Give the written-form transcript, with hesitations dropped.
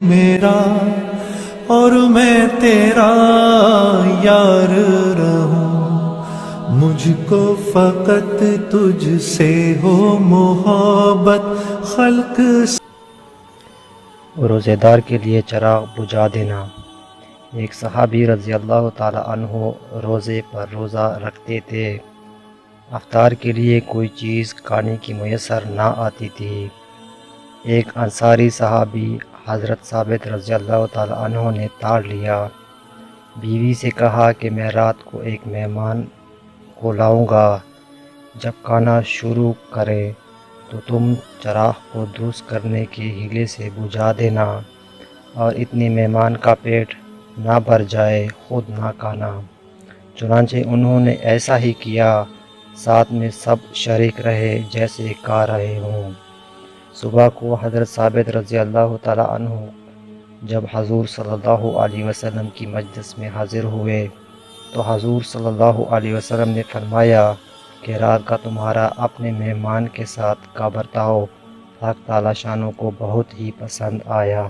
میرا اور میں تیرا یار رہوں، مجھ کو فقط تجھ سے ہو محبت، خلق روزے دار کے لیے چراغ بجھا دینا۔ ایک صحابی رضی اللہ تعالی عنہ روزے پر روزہ رکھتے تھے۔ افطار کے لیے کوئی چیز کھانے کی میسر نہ آتی تھی۔ ایک انصاری صحابی حضرت ثابت رضی اللہ تعالی عنہ نے تاڑ لیا، بیوی سے کہا کہ میں رات کو ایک مہمان کو لاؤں گا، جب کھانا شروع کرے تو تم چراغ کو درست کرنے کے ہیلے سے بجھا دینا، اور اتنی مہمان کا پیٹ نہ بھر جائے خود نہ کھانا۔ چنانچہ انہوں نے ایسا ہی کیا، ساتھ میں سب شریک رہے جیسے کھا رہے ہوں۔ صبح کو حضرت ثابت رضی اللہ تعالی عنہ جب حضور صلی اللہ علیہ وسلم کی مجلس میں حاضر ہوئے تو حضور صلی اللہ علیہ وسلم نے فرمایا کہ رات کا تمہارا اپنے مہمان کے ساتھ کا برتاؤ حق تعالی شانوں کو بہت ہی پسند آیا۔